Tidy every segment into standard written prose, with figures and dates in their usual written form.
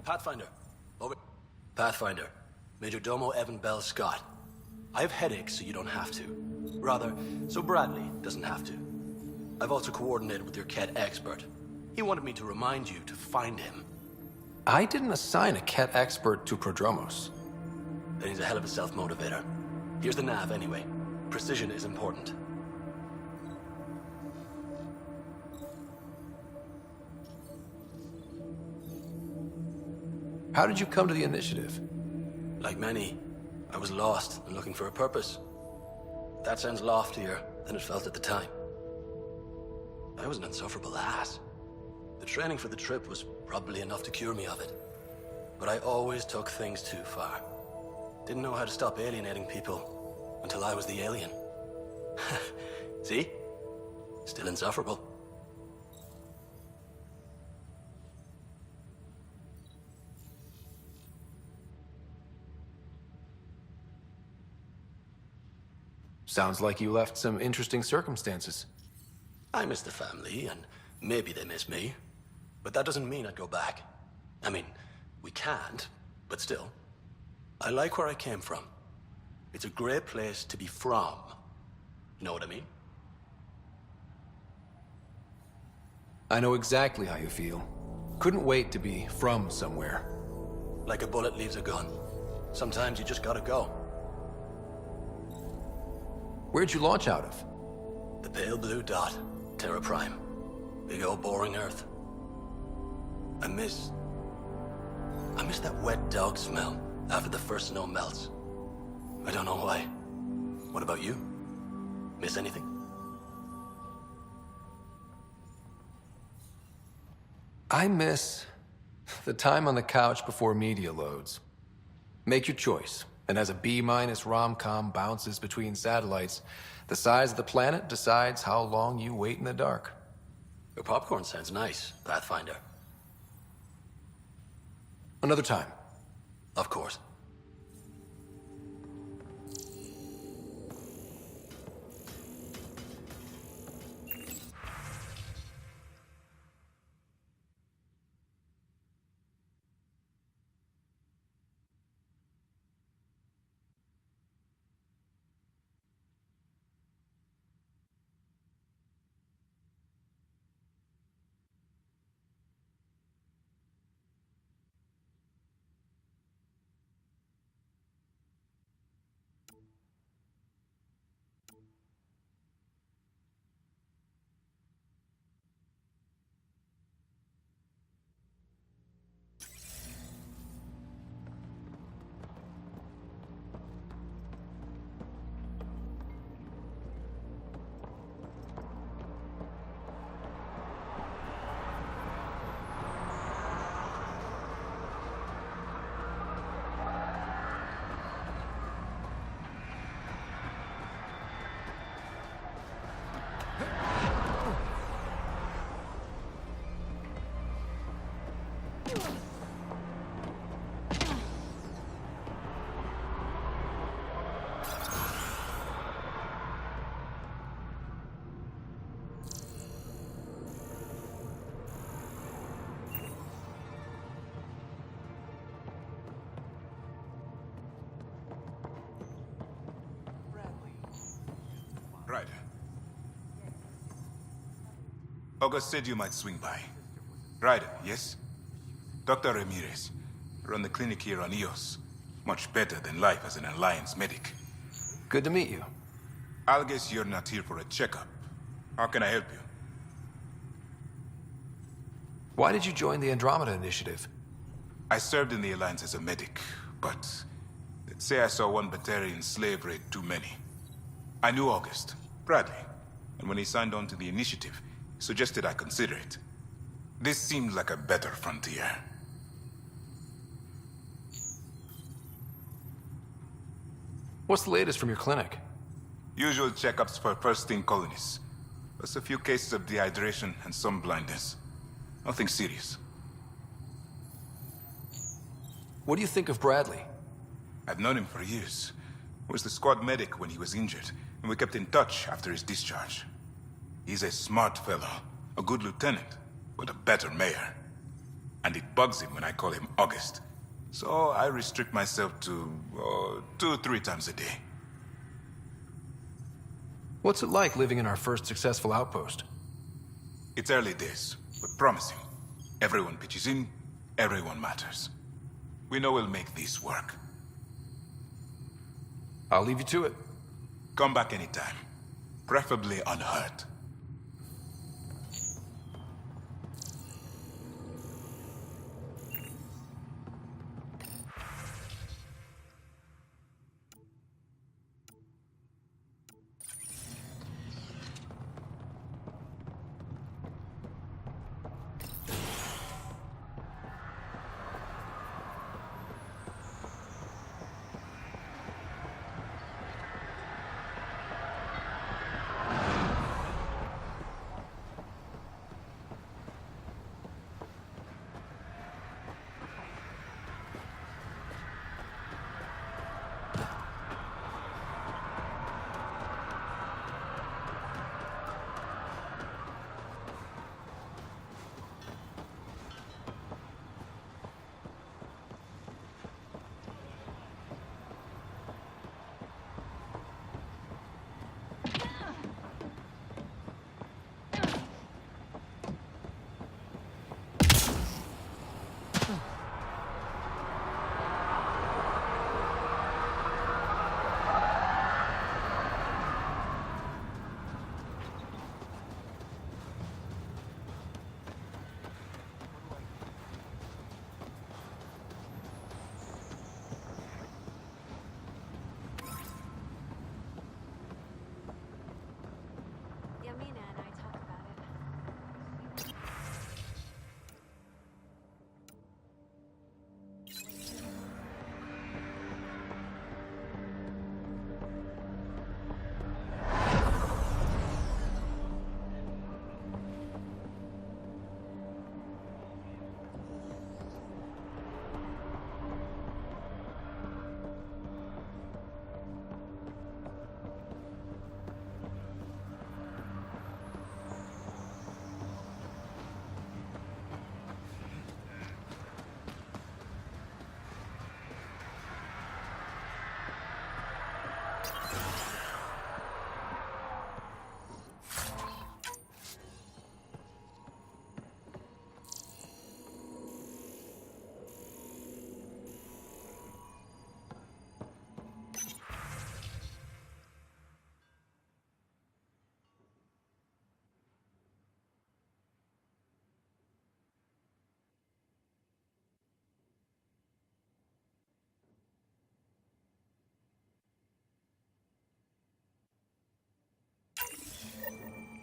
Pathfinder. Over. Pathfinder. Major Domo Evan Bell Scott. I have headaches, so you don't have to. Rather, so Bradley doesn't have to. I've also coordinated with your Ket expert. He wanted me to remind you to find him. I didn't assign a Ket expert to Prodromos. Then he's a hell of a self-motivator. Here's the nav anyway. Precision is important. How did you come to the initiative? Like many, I was lost and looking for a purpose. That sounds loftier than it felt at the time. I was an insufferable ass. The training for the trip was probably enough to cure me of it. But I always took things too far. Didn't know how to stop alienating people until I was the alien. See? Still insufferable. Sounds like you left some interesting circumstances. I miss the family, and maybe they miss me. But that doesn't mean I'd go back. I mean, we can't, but still. I like where I came from. It's a great place to be from. You know what I mean? I know exactly how you feel. Couldn't wait to be from somewhere. Like a bullet leaves a gun. Sometimes you just gotta go. Where'd you launch out of? The pale blue dot, Terra Prime. Big old boring Earth. I miss that wet dog smell after the first snow melts. I don't know why. What about you? Miss anything? I miss the time on the couch before media loads. Make your choice. And as a B-minus rom-com bounces between satellites, the size of the planet decides how long you wait in the dark. Your popcorn sounds nice, Pathfinder. Another time. Of course. Right. August said you might swing by. Ryder, yes? Dr. Ramirez. Run the clinic here on EOS. Much better than life as an Alliance medic. Good to meet you. I'll guess you're not here for a checkup. How can I help you? Why did you join the Andromeda initiative? I served in the Alliance as a medic, but let's say I saw one Batarian slave raid too many. I knew August, Bradley, and when he signed on to the initiative, he suggested I consider it. This seemed like a better frontier. What's the latest from your clinic? Usual checkups for first-team colonists. Plus a few cases of dehydration and some blindness. Nothing serious. What do you think of Bradley? I've known him for years. I was the squad medic when he was injured, and we kept in touch after his discharge. He's a smart fellow, a good lieutenant, but a better mayor. and it bugs him when I call him August. So I restrict myself to 2-3 times a day. What's it like living in our first successful outpost? It's early days, but promising. Everyone pitches in, everyone matters. We know we'll make this work. I'll leave you to it. Come back anytime. Preferably unhurt.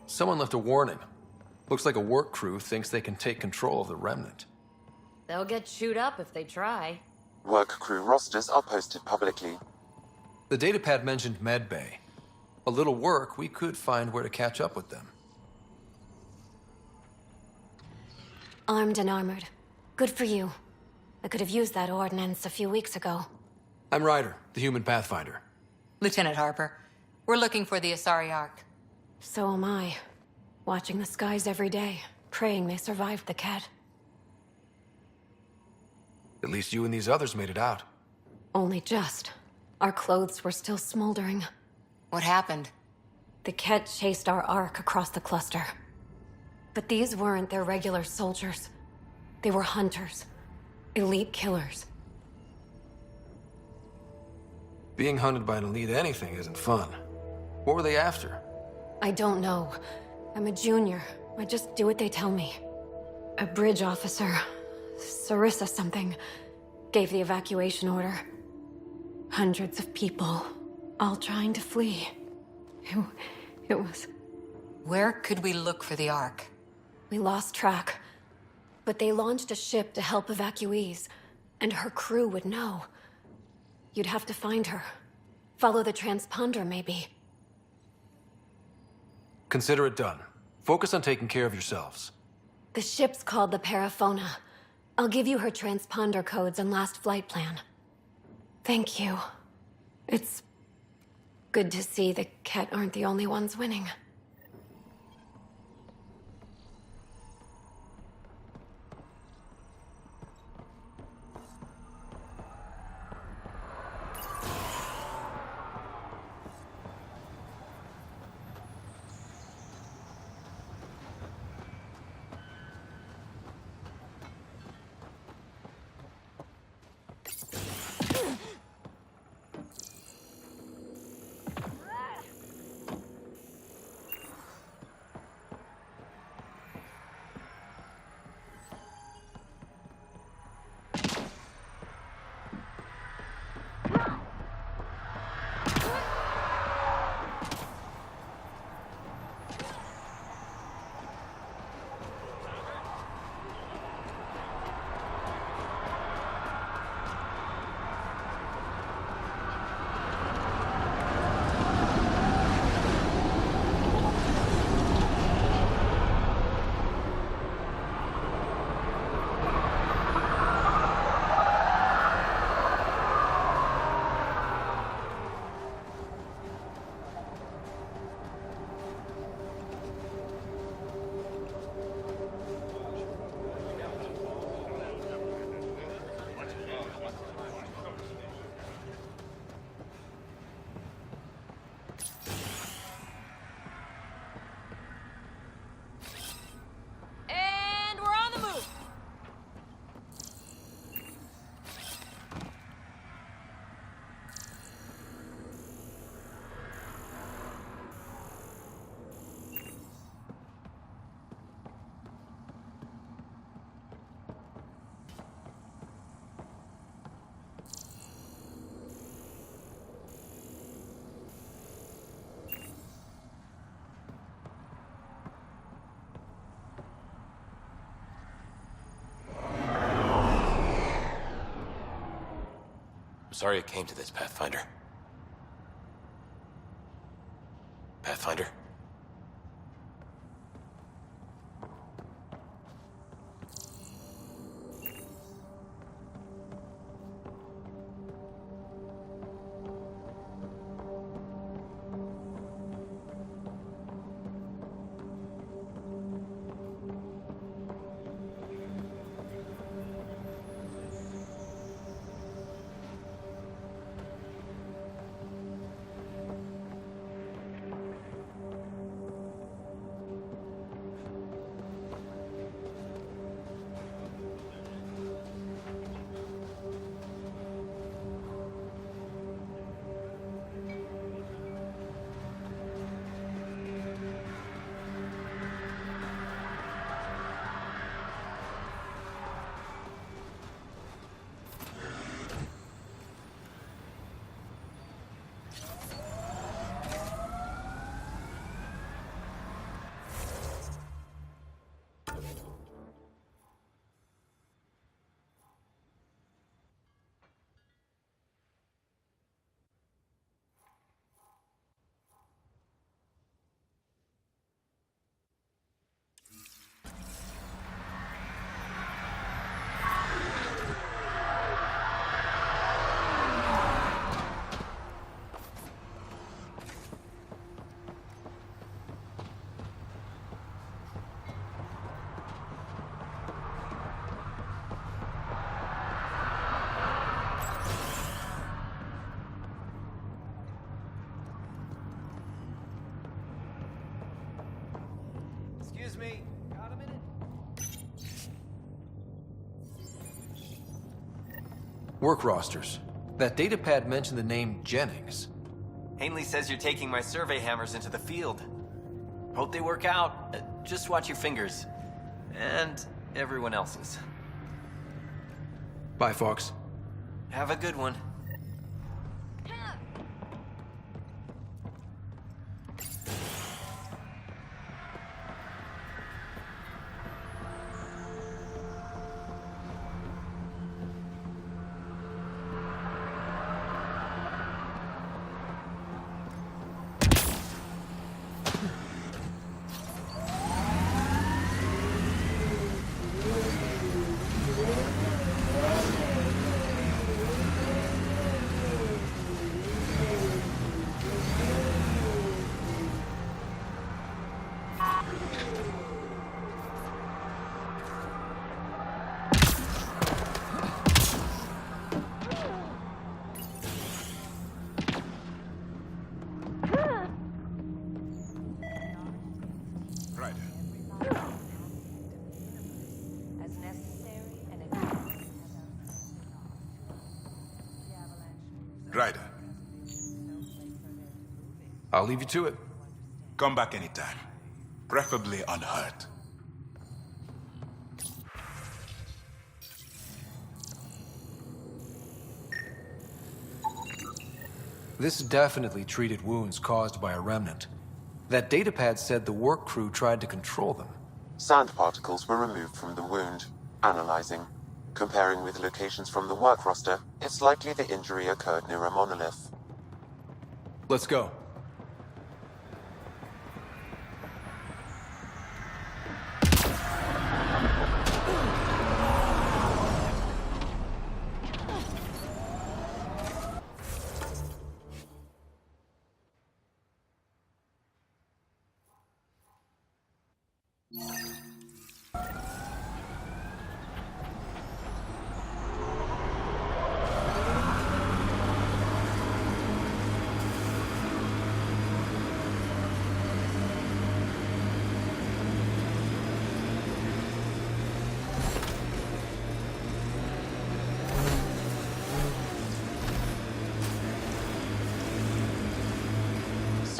Someone left a warning. Looks like a work crew thinks they can take control of the remnant. They'll get chewed up if they try. Work crew rosters are posted publicly. The datapad mentioned medbay. A little work, we could find where to catch up with them. Armed and armored. Good for you. I could have used that ordnance a few weeks ago. I'm Ryder, the human pathfinder. Lieutenant Harper, we're looking for the Asari Ark. So am I. Watching the skies every day, praying they survived the cat. At least you and these others made it out. Only just. Our clothes were still smoldering. What happened? The Ket chased our Ark across the cluster. But these weren't their regular soldiers. They were hunters. Elite killers. Being hunted by an elite anything isn't fun. What were they after? I don't know. I'm a junior. I just do what they tell me. A bridge officer, Sarissa something, gave the evacuation order. Hundreds of people, all trying to flee. It was... Where could we look for the Ark? We lost track. But they launched a ship to help evacuees, and her crew would know. You'd have to find her. Follow the transponder, maybe. Consider it done. Focus on taking care of yourselves. The ship's called the Paraphona. I'll give you her transponder codes and last flight plan. Thank you. It's good to see the Ket aren't the only ones winning. sorry it came to this, Pathfinder. Pathfinder? Excuse me, got a minute? Work rosters. That datapad mentioned the name Jennings. Ainley says you're taking my survey hammers into the field. Hope they work out. Just watch your fingers. And everyone else's. Bye, Fox. Have a good one. Ryder, I'll leave you to it. come back anytime. Preferably unhurt. This definitely treated wounds caused by a remnant. That datapad said the work crew tried to control them. Sand particles were removed from the wound. Analyzing. Comparing with locations from the work roster, it's likely the injury occurred near a monolith. Let's go.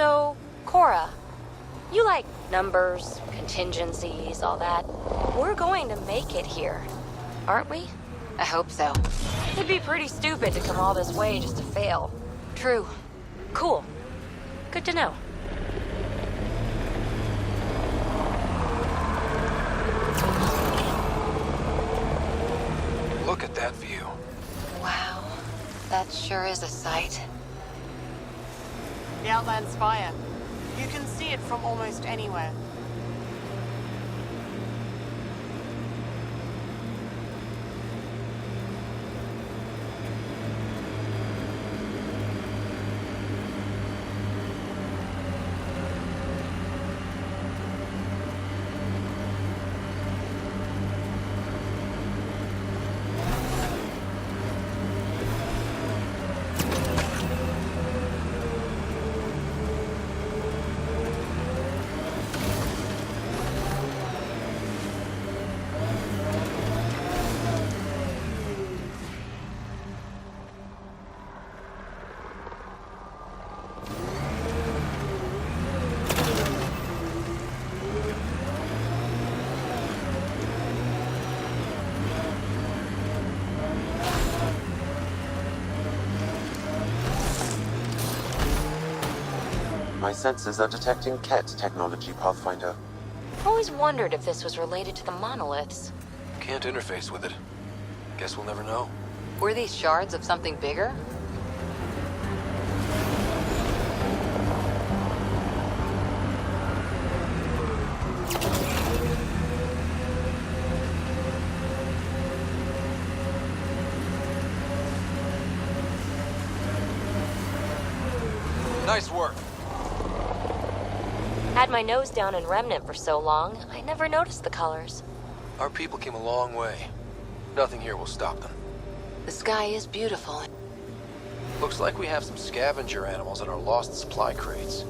So, Cora, you like numbers, contingencies, all that. We're going to make it here, aren't we? I hope so. It'd be pretty stupid to come all this way just to fail. True. Cool. Good to know. Look at that view. Wow. That sure is a sight. The Outland Spire. You can see it from almost anywhere. My sensors are detecting Ket technology, Pathfinder. Always wondered if this was related to the monoliths. Can't interface with it. Guess we'll never know. Were these shards of something bigger? Nice work. Had my nose down in Remnant for so long, I never noticed the colors. Our people came a long way. Nothing here will stop them. The sky is beautiful. Looks like we have some scavenger animals in our lost supply crates.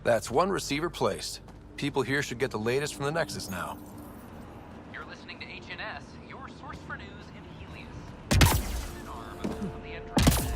That's one receiver placed. People here should get the latest from the Nexus now. You're listening to HNS, your source for news in Helios. An arm of the Andromeda.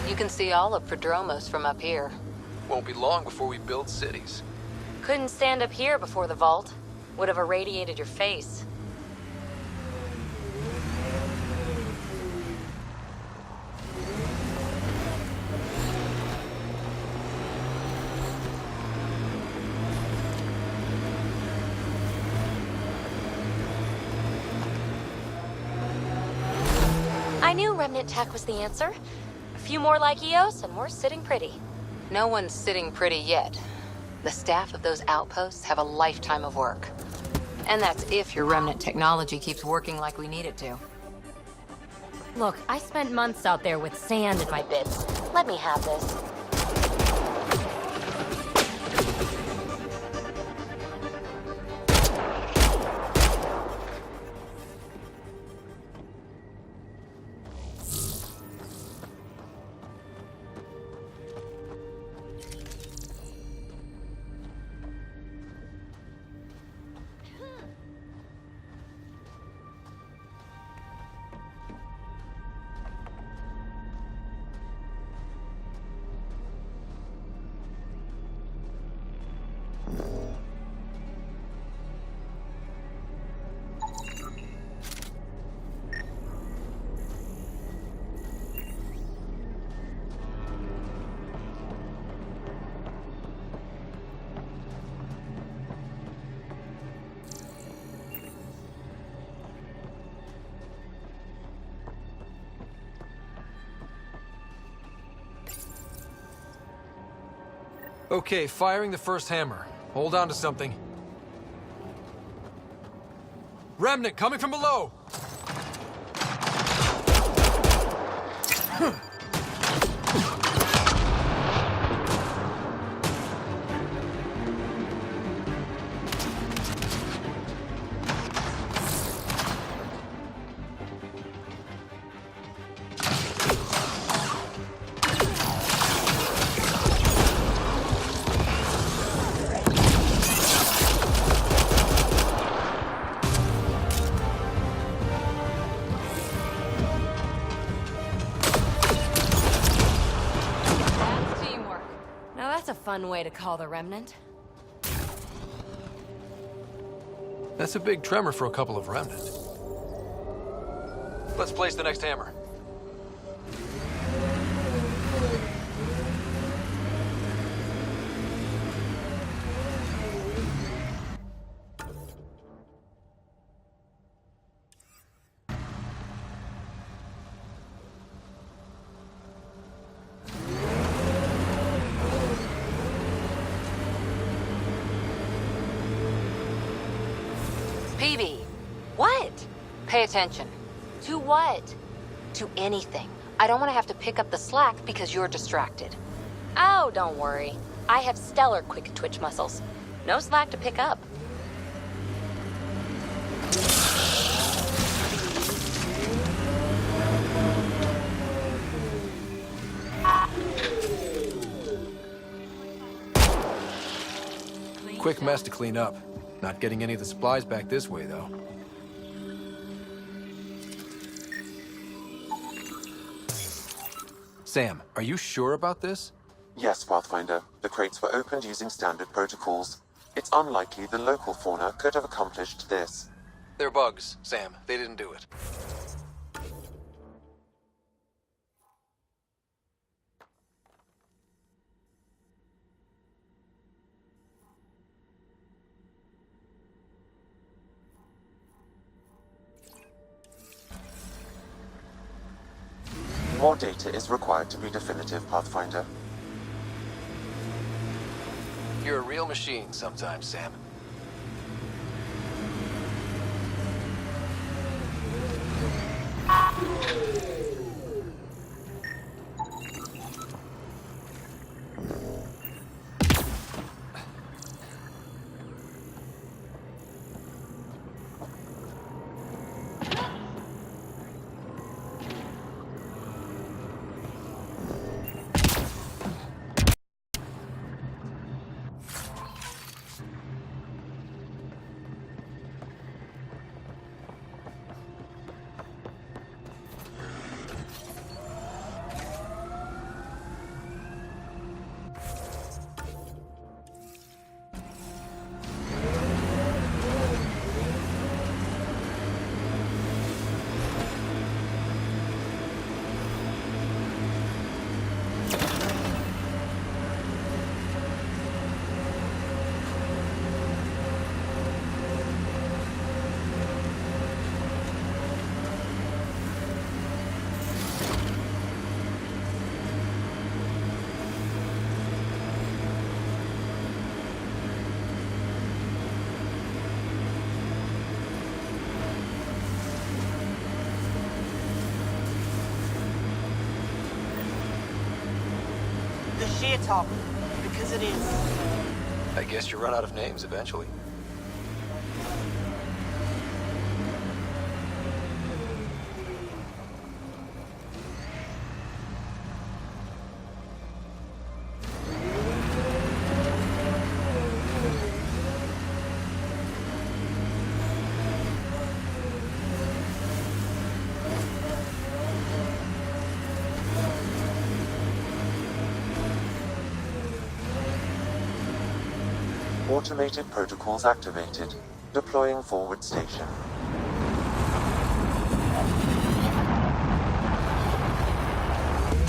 You can see all of Prodromos from up here. Won't be long before we build cities. Couldn't stand up here before the vault. Would have irradiated your face. Remnant tech was the answer. A few more like EOS, and we're sitting pretty. No one's sitting pretty yet. The staff of those outposts have a lifetime of work. And that's if your Remnant technology keeps working like we need it to. Look, I spent months out there with sand in my bits. Let me have this. Okay, firing the first hammer. Hold on to something. Remnant coming from below! Fun way to call the Remnant. That's a big tremor for a couple of Remnant. Let's place the next hammer. PB, what? Pay attention. To what? To anything. I don't want to have to pick up the slack because you're distracted. Oh, don't worry. I have stellar quick twitch muscles. No slack to pick up. Quick mess to clean up. Not getting any of the supplies back this way, though. Sam, are you sure about this? Yes, Pathfinder. The crates were opened using standard protocols. It's unlikely the local fauna could have accomplished this. They're bugs, Sam. They didn't do it. More data is required to be definitive, Pathfinder. You're a real machine sometimes, Sam. Sheer top, because it is. I guess you run out of names eventually. Automated protocols activated. Deploying forward station.